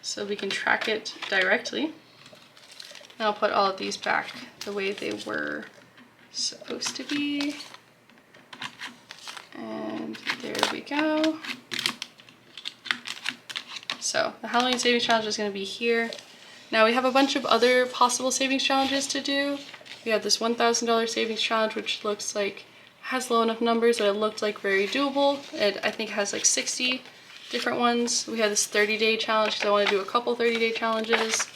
[SPEAKER 1] so we can track it directly. And I'll put all of these back the way they were supposed to be. And there we go. So the Halloween savings challenge is going to be here. Now we have a bunch of other possible savings challenges to do. We have this $1,000 savings challenge, which looks like has low enough numbers that it looked like very doable. It, I think, has like 60 different ones. We have this 30-day challenge because I want to do a couple 30-day challenges.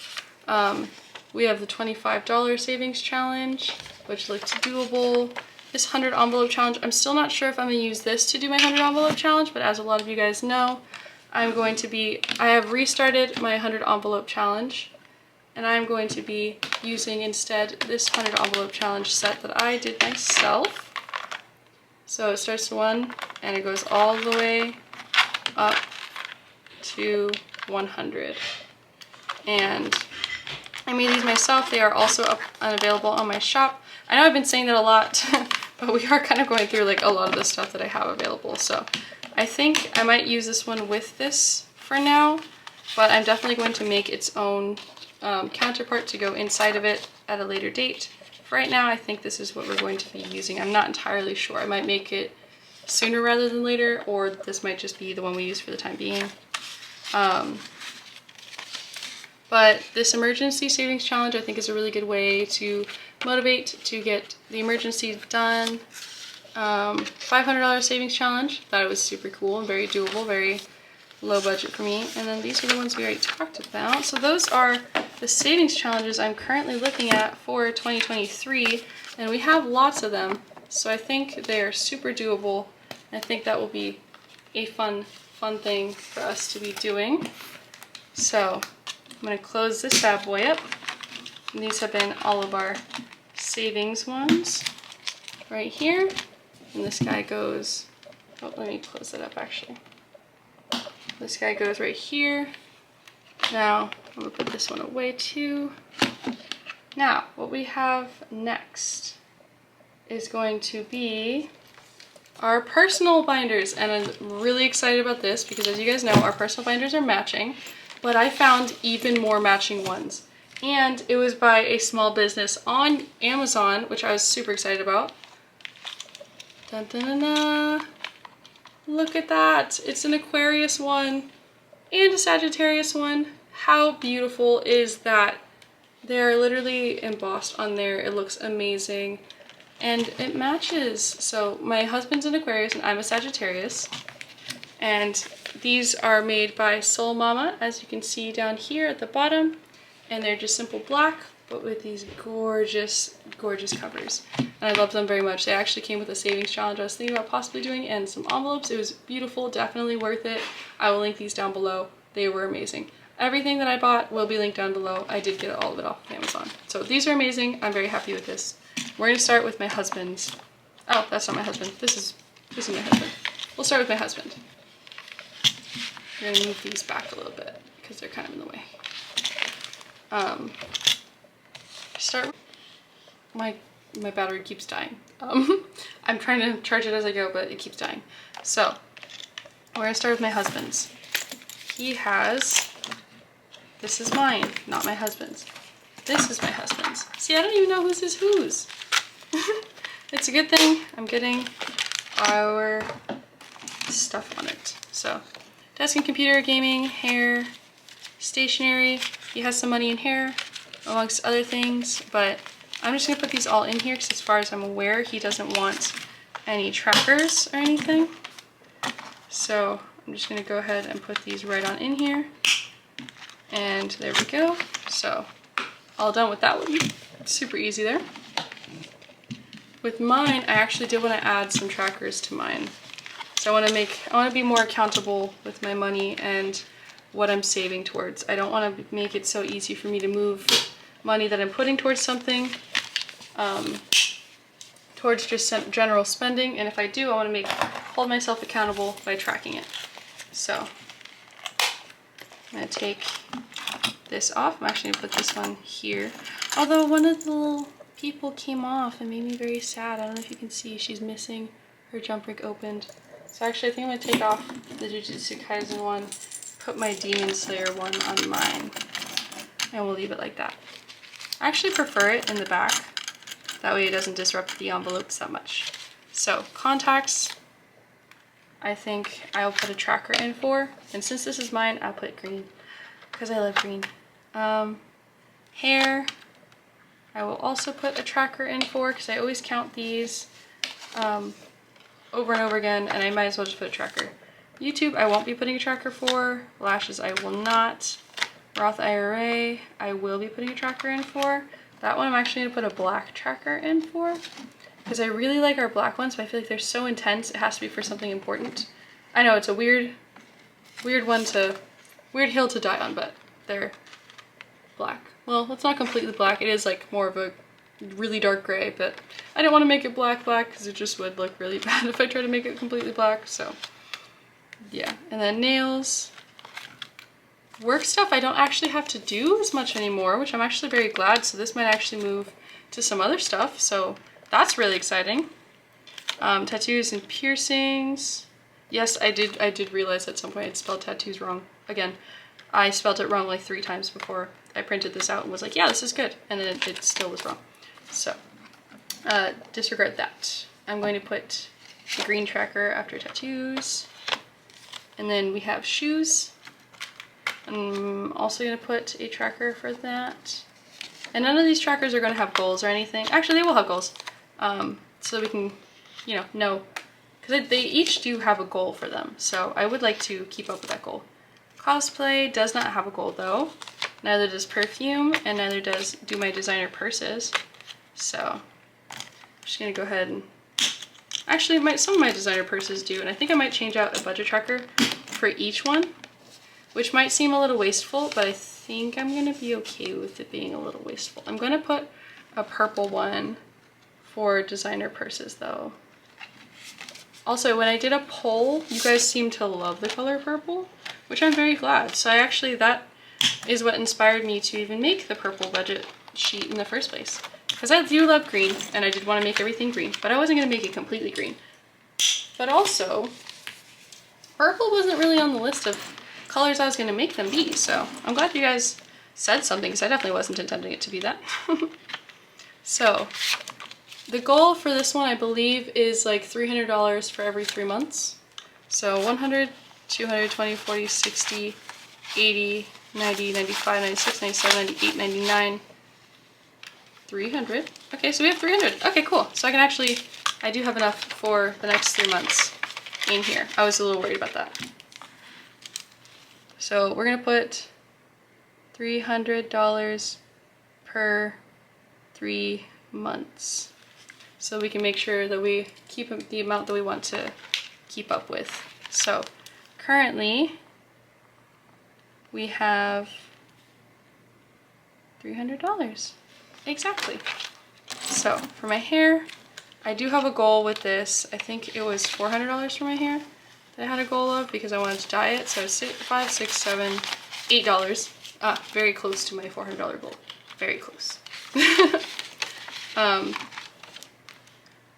[SPEAKER 1] We have the $25 savings challenge, which looks doable. This 100 envelope challenge, I'm still not sure if I'm going to use this to do my 100 envelope challenge, but as a lot of you guys know, I have restarted my 100 envelope challenge. And I'm going to be using instead this 100 envelope challenge set that I did myself. So it starts at 1 and it goes all the way up to 100. And I made these myself. They are also up and available on my shop. I know I've been saying that a lot, but we are kind of going through like a lot of the stuff that I have available. So I think I might use this one with this for now, but I'm definitely going to make its own counterpart to go inside of it at a later date. For right now, I think this is what we're going to be using. I'm not entirely sure. I might make it sooner rather than later, or this might just be the one we use for the time being. But this emergency savings challenge I think is a really good way to motivate to get the emergency done. $500 savings challenge. Thought it was super cool and very doable, very low budget for me. And then these are the ones we already talked about. So those are the savings challenges I'm currently looking at for 2023, and we have lots of them. So I think they are super doable. I think that will be a fun fun thing for us to be doing. So I'm going to close this bad boy up. And these have been all of our savings ones right here. And this guy goes, oh, let me close that up actually. This guy goes right here. Now I'm going to put this one away too. Now what we have next is going to be our personal binders, and I'm really excited about this because, as you guys know, our personal binders are matching, but I found even more matching ones, and it was by a small business on Amazon, which I was super excited about. Dun, dun, dun, dun. Look at that! It's an Aquarius one and a Sagittarius one. How beautiful is that? They're literally embossed on there. It looks amazing. And it matches. So my husband's an Aquarius and I'm a Sagittarius. And these are made by Soul Mama, as you can see down here at the bottom. And they're just simple black, but with these gorgeous, gorgeous covers. And I love them very much. They actually came with a savings challenge I was thinking about possibly doing and some envelopes. It was beautiful, definitely worth it. I will link these down below. They were amazing. Everything that I bought will be linked down below. I did get all of it off of Amazon. So these are amazing. I'm very happy with this. We're gonna start with my husband's. Oh, that's not my husband. This is my husband. We'll start with my husband. We're gonna move these back a little bit because they're kind of in the way. Start. My battery keeps dying. I'm trying to charge it as I go, but it keeps dying. So we're gonna start with my husband's. He has. This is mine, not my husband's. This is my husband's. See, I don't even know whose is whose. It's a good thing I'm getting our stuff on it. So, desk and computer, gaming, hair, stationery. He has some money in hair, amongst other things, but I'm just gonna put these all in here because as far as I'm aware, he doesn't want any trackers or anything. So, I'm just gonna go ahead and put these right on in here. And there we go. So, all done with that one. Super easy there. With mine, I actually did want to add some trackers to mine. So I want to be more accountable with my money and what I'm saving towards. I don't want to make it so easy for me to move money that I'm putting towards something, towards just general spending. And if I do, I want to hold myself accountable by tracking it. So I'm going to take this off. I'm actually going to put this one here. Although one of the little people came off and made me very sad. I don't know if you can see, she's missing her jump ring opened. So actually I think I'm going to take off the Jujutsu Kaisen one, put my Demon Slayer one on mine, and we'll leave it like that. I actually prefer it in the back. That way it doesn't disrupt the envelopes that much. So contacts, I think I'll put a tracker in for, and since this is mine, I'll put green because I love green. Hair, I will also put a tracker in for because I always count these over and over again, and I might as well just put a tracker. YouTube, I won't be putting a tracker for. Lashes, I will not. Roth IRA, I will be putting a tracker in for. That one I'm actually going to put a black tracker in for because I really like our black ones, but I feel like they're so intense it has to be for something important. I know it's a weird hill to die on, but they're black. Well, it's not completely black. It is like more of a really dark gray, but I didn't want to make it black because it just would look really bad if I tried to make it completely black. So yeah, and then nails. Work stuff I don't actually have to do as much anymore, which I'm actually very glad. So this might actually move to some other stuff. So that's really exciting. Tattoos and piercings. Yes, I did realize at some point I'd spelled tattoos wrong. Again, I spelled it wrong like 3 times before I printed this out and was like, yeah, this is good. And then it still was wrong. So disregard that. I'm going to put the green tracker after tattoos. And then we have shoes. I'm also going to put a tracker for that. And none of these trackers are going to have goals or anything. Actually, they will have goals. So we can, know. Because they each do have a goal for them. So I would like to keep up with that goal. Cosplay does not have a goal though. Neither does perfume, and neither do my designer purses. So I'm just going to go ahead and... Actually, some of my designer purses do, and I think I might change out a budget tracker for each one, which might seem a little wasteful, but I think I'm gonna be okay with it being a little wasteful. I'm gonna put a purple one for designer purses though. Also, when I did a poll, you guys seemed to love the color purple, which I'm very glad. So that is what inspired me to even make the purple budget sheet in the first place. Because I do love green, and I did want to make everything green, but I wasn't going to make it completely green. But also, purple wasn't really on the list of colors I was going to make them be, so I'm glad you guys said something, because I definitely wasn't intending it to be that. So, the goal for this one, I believe, is like $300 for every 3 months. So 100, 200, 20, 40, 60, 80, 90, 95, 96, 97, 98, 99, 300. Okay, so we have 300. Okay, cool. So I do have enough for the next 3 months in here. I was a little worried about that. So we're gonna put $300 per 3 months. So we can make sure that we keep the amount that we want to keep up with. So currently we have $300. Exactly. So for my hair, I do have a goal with this. I think it was $400 for my hair that I had a goal of because I wanted to dye it. So $5, $6, $7, $8. Very close to my $400 goal. Very close.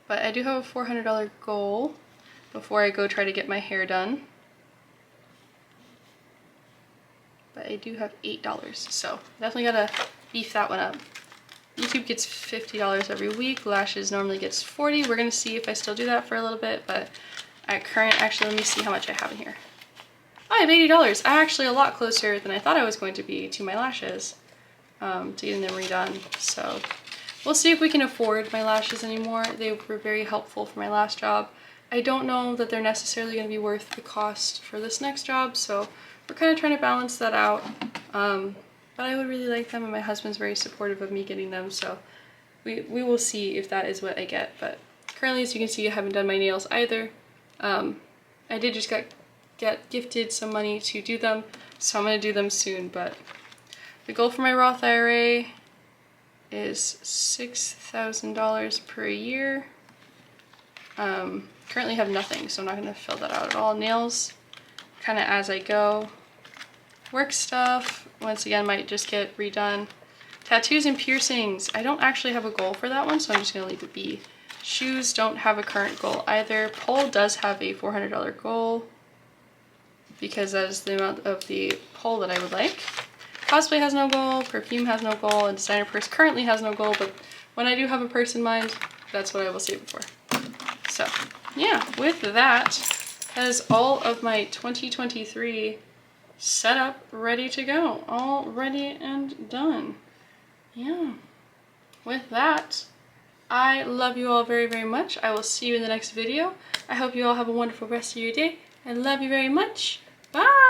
[SPEAKER 1] But I do have a $400 goal before I go try to get my hair done. But I do have $8, so definitely gotta beef that one up. YouTube gets $50 every week. Lashes normally gets $40. We're gonna see if I still do that for a little bit, but at current, actually, let me see how much I have in here. Oh, I have $80. I'm actually a lot closer than I thought I was going to be to my lashes, to getting them redone. So we'll see if we can afford my lashes anymore. They were very helpful for my last job. I don't know that they're necessarily going to be worth the cost for this next job, so we're kind of trying to balance that out. But I would really like them, and my husband's very supportive of me getting them, so we will see if that is what I get. But currently, as you can see, I haven't done my nails either. I did just get gifted some money to do them, so I'm going to do them soon. But the goal for my Roth IRA is $6,000 per year. Currently have nothing, so I'm not going to fill that out at all. Nails, kind of as I go. Work stuff, once again, might just get redone. Tattoos and piercings, I don't actually have a goal for that one, so I'm just going to leave it be. Shoes don't have a current goal either. Pole does have a $400 goal, because that is the amount of the pole that I would like. Cosplay has no goal, perfume has no goal, and designer purse currently has no goal, but when I do have a purse in mind, that's what I will save it for. So, yeah, with that is all of my 2023 setup ready to go. All ready and done. Yeah. With that, I love you all very, very much. I will see you in the next video. I hope you all have a wonderful rest of your day. I love you very much. Bye!